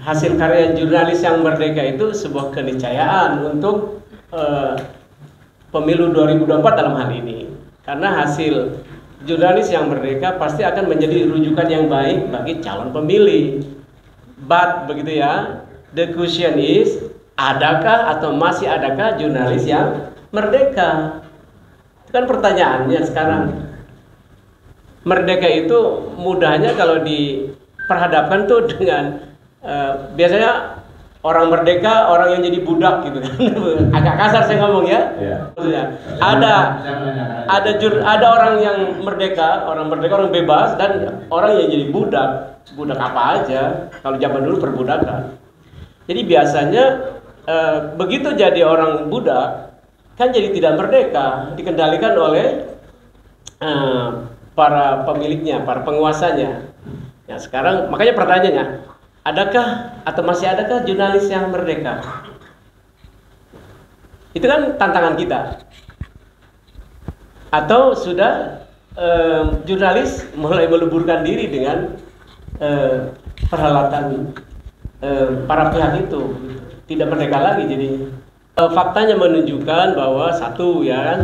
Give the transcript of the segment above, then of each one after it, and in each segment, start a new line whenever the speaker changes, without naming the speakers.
hasil karya jurnalis yang merdeka itu sebuah keniscayaan untuk pemilu 2024 dalam hal ini. Karena hasil jurnalis yang merdeka pasti akan menjadi rujukan yang baik bagi calon pemilih. But begitu ya, the question is, adakah atau masih adakah jurnalis yang merdeka? Itu kan pertanyaannya sekarang. Merdeka itu mudahnya kalau diperhadapkan tuh dengan biasanya orang merdeka, orang yang jadi budak gitu kan. Agak kasar saya ngomong ya. Ada orang yang merdeka, orang bebas, dan orang yang jadi budak. Budak apa aja, kalau zaman dulu perbudakan. Jadi biasanya begitu jadi orang budak, kan jadi tidak merdeka, dikendalikan oleh para pemiliknya, para penguasanya. Ya sekarang makanya pertanyaannya, adakah atau masih adakah jurnalis yang merdeka? Itu kan tantangan kita. Atau sudah jurnalis mulai meleburkan diri dengan perhelatan para pihak itu, tidak merdeka lagi. Jadi faktanya menunjukkan bahwa satu ya kan,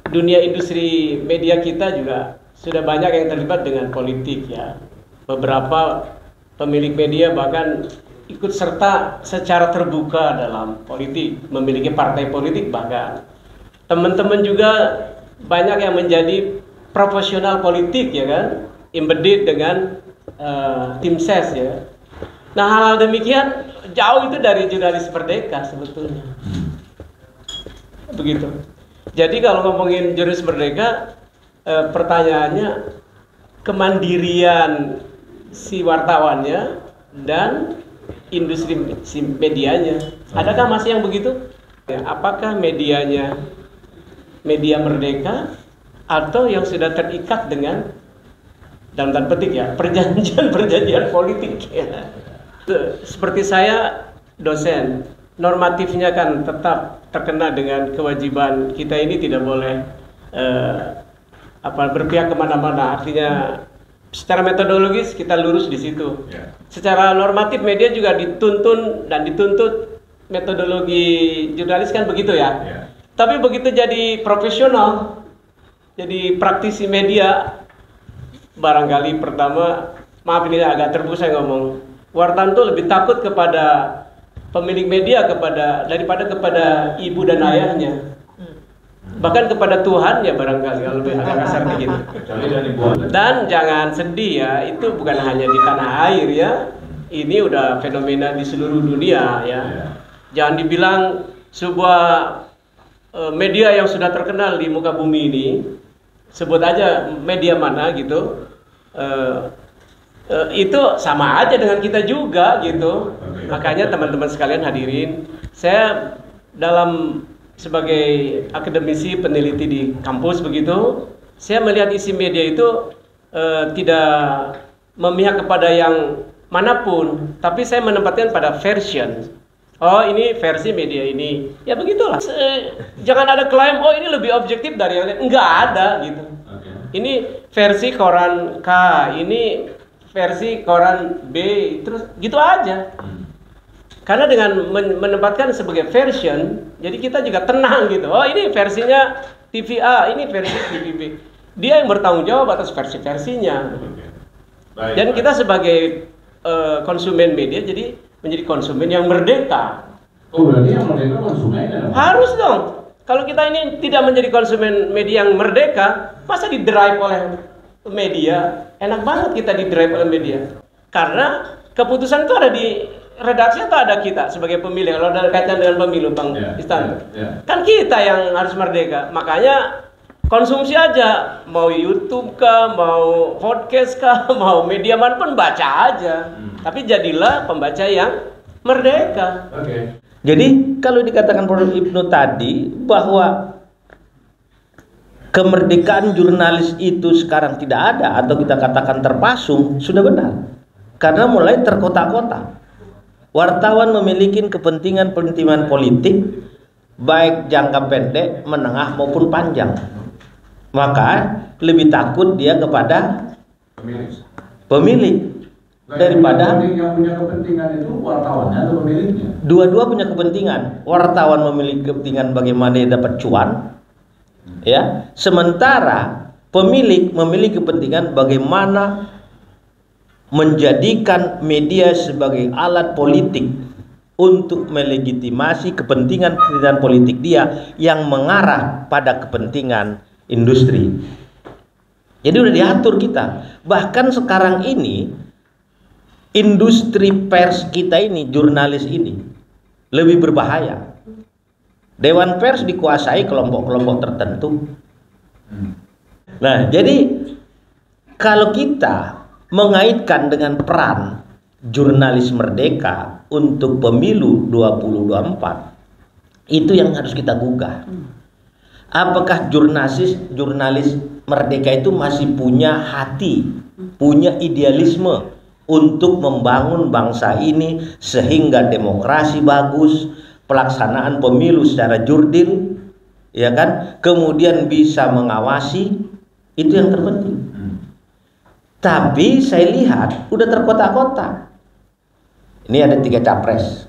dunia industri media kita juga sudah banyak yang terlibat dengan politik ya. Beberapa pemilik media bahkan ikut serta secara terbuka dalam politik, memiliki partai politik, bahkan teman-teman juga banyak yang menjadi profesional politik ya kan, embedded dengan tim ses ya. Nah hal-hal demikian jauh itu dari jurnalis merdeka sebetulnya. Begitu. Jadi kalau ngomongin jurnalis merdeka, pertanyaannya kemandirian si wartawannya dan industri si medianya. Adakah masih yang begitu? Ya, apakah medianya media merdeka atau yang sudah terikat dengan, dalam tanda petik ya, perjanjian politik ya. Seperti saya dosen, normatifnya kan tetap terkena dengan kewajiban kita ini tidak boleh berpihak kemana-mana. Artinya secara metodologis kita lurus di situ. Secara normatif media juga dituntun dan dituntut metodologi jurnalis kan begitu ya. Tapi begitu jadi profesional, jadi praktisi media, barangkali pertama, maaf ini agak terbuka saya ngomong, wartawan tuh lebih takut kepada pemilik media daripada kepada ibu dan ayahnya, bahkan kepada Tuhan ya barangkali, kalau lebih agak kasar begitu. Dan jangan sedih ya, itu bukan hanya di tanah air ya, ini udah fenomena di seluruh dunia ya. Jangan dibilang sebuah media yang sudah terkenal di muka bumi ini, sebut aja media mana gitu, itu sama aja dengan kita juga gitu. Makanya teman-teman sekalian hadirin, saya sebagai akademisi peneliti di kampus begitu, saya melihat isi media itu tidak memihak kepada yang manapun, tapi saya menempatkan pada version. Oh ini versi media ini, ya begitulah. Jangan ada klaim, oh ini lebih objektif dari yang lain. Enggak ada gitu. Ini versi koran K, ini versi koran B, terus gitu aja. Karena dengan menempatkan sebagai version, jadi kita juga tenang gitu. Oh ini versinya TV A, ini versi TV B. Dia yang bertanggung jawab atas versi-versinya. Dan kita sebagai konsumen media jadi menjadi konsumen yang merdeka.
Oh berarti yang merdeka konsumen?
Harus dong. Kalau kita ini tidak menjadi konsumen media yang merdeka, masa di-drive oleh media? Enak banget kita di-drive oleh media. Karena keputusan itu ada di redaksi atau ada kita sebagai pemilih. Kalau ada kaitan dengan pemilu, Bang Istan. Kan kita yang harus merdeka. Makanya konsumsi aja, mau YouTube kah, mau podcast kah, mau media manapun baca aja. Tapi jadilah pembaca yang merdeka.
Jadi kalau dikatakan Prof. Ibnu tadi bahwa kemerdekaan jurnalis itu sekarang tidak ada atau kita katakan terpasung, sudah benar. Karena mulai terkotak-kotak. Wartawan memiliki kepentingan politik baik jangka pendek, menengah maupun panjang. Maka lebih takut dia kepada pemilik. daripada
yang punya kepentingan itu wartawannya atau pemiliknya.
dua-dua punya kepentingan. Wartawan memiliki kepentingan bagaimana dia dapat cuan, ya. Sementara pemilik memiliki kepentingan bagaimana menjadikan media sebagai alat politik untuk melegitimasi kepentingan politik dia yang mengarah pada kepentingan industri. Jadi udah diatur kita. Bahkan sekarang ini industri pers kita ini, jurnalis ini lebih berbahaya. Dewan pers dikuasai kelompok-kelompok tertentu. Nah, jadi kalau kita mengaitkan dengan peran jurnalis merdeka untuk pemilu 2024, itu yang harus kita gugah. Apakah jurnalis merdeka itu masih punya hati, punya idealisme untuk membangun bangsa ini sehingga demokrasi bagus, pelaksanaan pemilu secara jurdil, ya kan? Kemudian bisa mengawasi, itu yang terpenting. Tapi saya lihat udah terkotak-kotak. Ini ada 3 capres.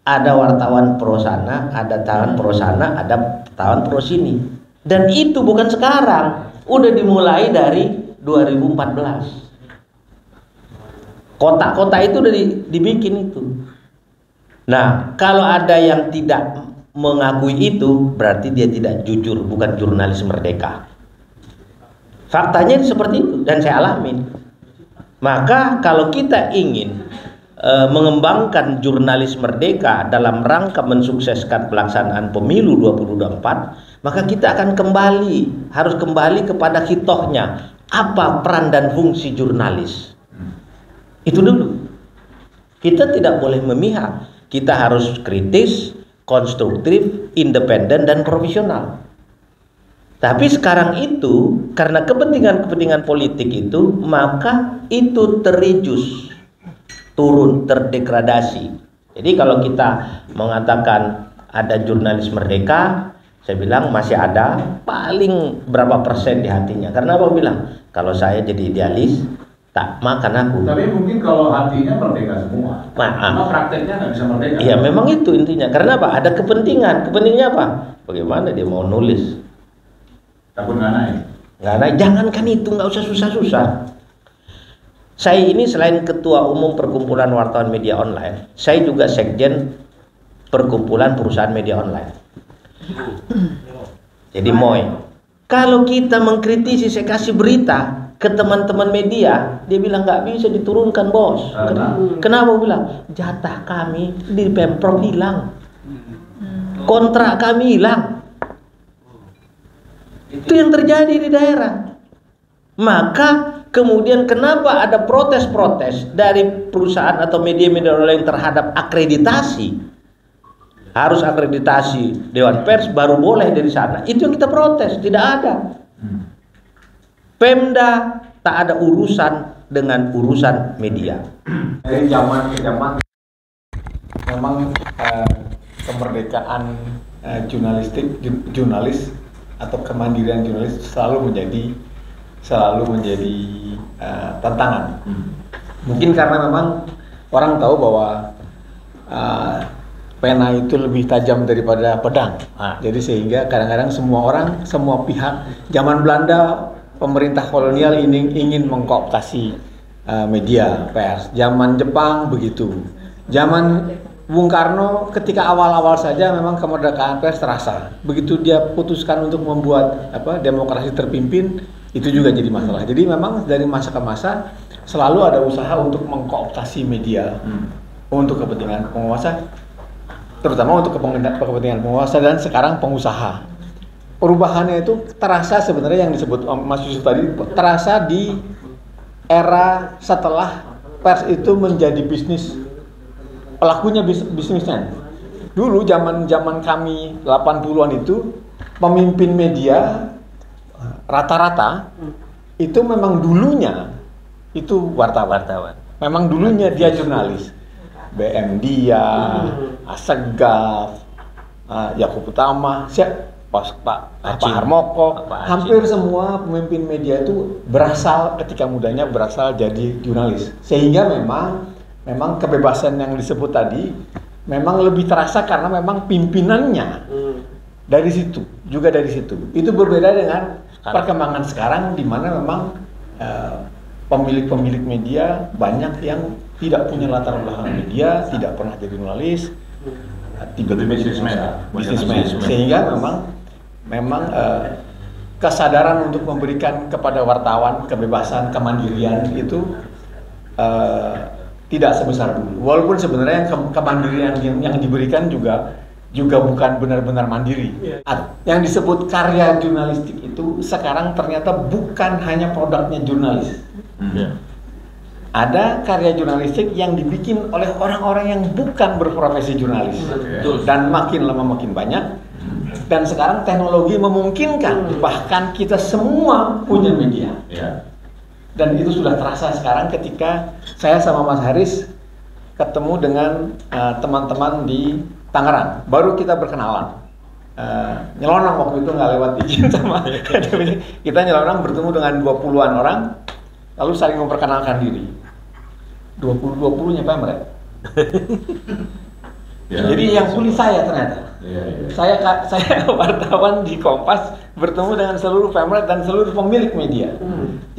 Ada wartawan pro sana, ada wartawan pro sana, ada wartawan pro sini. Dan itu bukan sekarang, udah dimulai dari 2014. Kotak-kotak itu udah dibikin itu. Nah, kalau ada yang tidak mengakui itu, berarti dia tidak jujur, bukan jurnalis merdeka. Faktanya seperti itu dan saya alamin. Maka kalau kita ingin mengembangkan jurnalis merdeka dalam rangka mensukseskan pelaksanaan pemilu 2024, maka kita akan harus kembali kepada hitohnya. Apa peran dan fungsi jurnalis? Itu dulu. Kita tidak boleh memihak. Kita harus kritis, konstruktif, independen, dan profesional. Tapi sekarang itu, karena kepentingan-kepentingan politik itu, maka itu terijus, turun, terdegradasi. Jadi kalau kita mengatakan ada jurnalis merdeka, saya bilang masih ada paling berapa persen di hatinya. Karena apa bilang? Kalau saya jadi idealis, tak makan aku.
Tapi mungkin kalau hatinya merdeka semua, karena prakteknya nggak bisa merdeka.
Iya, memang itu intinya. Karena apa? Ada kepentingan. Kepentingannya apa? Bagaimana dia mau nulis?
Takut nggak naik.
Nggak naik. Jangankan itu, nggak usah susah-susah. Saya ini selain ketua umum Perkumpulan Wartawan Media Online, saya juga sekjen Perkumpulan Perusahaan Media Online. Jadi MOI. Kalau kita mengkritisi, saya kasih berita ke teman-teman media, dia bilang nggak bisa diturunkan, bos. Kenapa? Bilang jatah kami di Pemprov hilang, kontrak kami hilang. Itu yang terjadi di daerah. Maka kemudian kenapa ada protes-protes dari perusahaan atau media-media lain terhadap akreditasi? Harus akreditasi Dewan Pers baru boleh dari sana. Itu yang kita protes. Tidak ada. Pemda tak ada urusan dengan urusan media.
Dari zaman ke zaman memang kemerdekaan jurnalis atau kemandirian jurnalis selalu menjadi tantangan. Mungkin karena memang orang tahu bahwa pena itu lebih tajam daripada pedang. Jadi sehingga kadang-kadang semua pihak, zaman Belanda pemerintah kolonial ingin mengkooptasi media pers. Zaman Jepang begitu. Zaman Bung Karno ketika awal-awal saja memang kemerdekaan pers terasa. Begitu dia putuskan untuk membuat demokrasi terpimpin, itu juga jadi masalah. Jadi memang dari masa ke masa selalu ada usaha untuk mengkooptasi media untuk kepentingan penguasa, terutama untuk kepentingan penguasa dan sekarang pengusaha. Perubahannya itu terasa sebenarnya yang disebut Mas Yusuf tadi, terasa di era setelah pers itu menjadi bisnis, pelakunya bisnisnya. Dulu zaman kami 80-an itu pemimpin media rata-rata itu memang dulunya itu wartawan. Memang dulunya dia jurnalis. BM Dia, Assegaf, Yakub Utama, Pak Harmoko, hampir semua pemimpin media itu ketika mudanya berasal jadi jurnalis. Sehingga memang kebebasan yang disebut tadi memang lebih terasa karena memang pimpinannya dari situ. Itu berbeda dengan perkembangan sekarang di mana memang pemilik-pemilik media banyak yang tidak punya latar belakang media, tidak pernah jadi jurnalis, tiba-tiba bisnismen. Sehingga memang kesadaran untuk memberikan kepada wartawan kebebasan, kemandirian itu tidak sebesar dulu. Walaupun sebenarnya kemandirian yang diberikan juga bukan benar-benar mandiri. Yang disebut karya jurnalistik itu sekarang ternyata bukan hanya produknya jurnalis. Ada karya jurnalistik yang dibikin oleh orang-orang yang bukan berprofesi jurnalis. Dan makin lama makin banyak. Dan sekarang teknologi memungkinkan bahkan kita semua punya media. Dan itu sudah terasa sekarang ketika saya sama Mas Haris ketemu dengan teman-teman di Tangerang. Baru kita berkenalan. Nyelonong waktu itu nggak lewat izin sama kita nyelonong bertemu dengan 20-an orang lalu saling memperkenalkan diri. 20-20-nya Pemret. Jadi yang pilih saya ternyata. Saya wartawan di Kompas bertemu dengan seluruh Pemret dan seluruh pemilik media.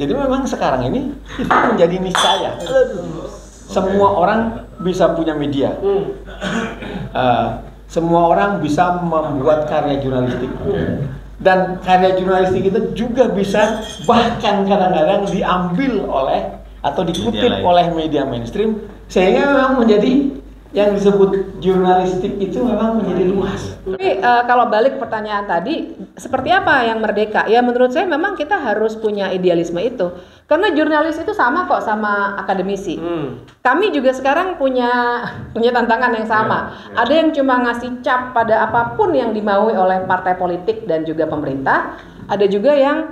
Jadi memang sekarang ini itu menjadi niscaya. Semua orang bisa punya media. Semua orang bisa membuat karya jurnalistik. Dan karya jurnalistik itu juga bisa bahkan kadang-kadang diambil oleh atau dikutip oleh media mainstream sehingga memang menjadi yang disebut jurnalistik itu memang menjadi luas.
Tapi kalau balik pertanyaan tadi, seperti apa yang merdeka? Ya menurut saya memang kita harus punya idealisme itu. Karena jurnalis itu sama kok sama akademisi. Kami juga sekarang punya tantangan yang sama. Ada yang cuma ngasih cap pada apapun yang dimaui oleh partai politik dan juga pemerintah. Ada juga yang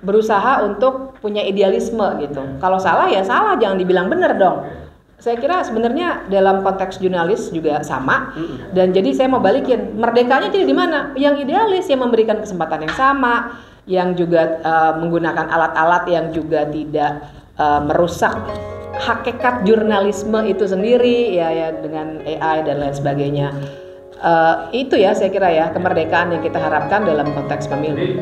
berusaha untuk punya idealisme gitu. Kalau salah ya salah, jangan dibilang benar dong. Saya kira sebenarnya dalam konteks jurnalis juga sama. Dan jadi saya mau balikin, merdekanya jadi di mana? Yang idealis yang memberikan kesempatan yang sama, yang juga menggunakan alat-alat yang juga tidak merusak hakikat jurnalisme itu sendiri ya dengan AI dan lain sebagainya. Itu ya saya kira ya kemerdekaan yang kita harapkan dalam konteks pemilu.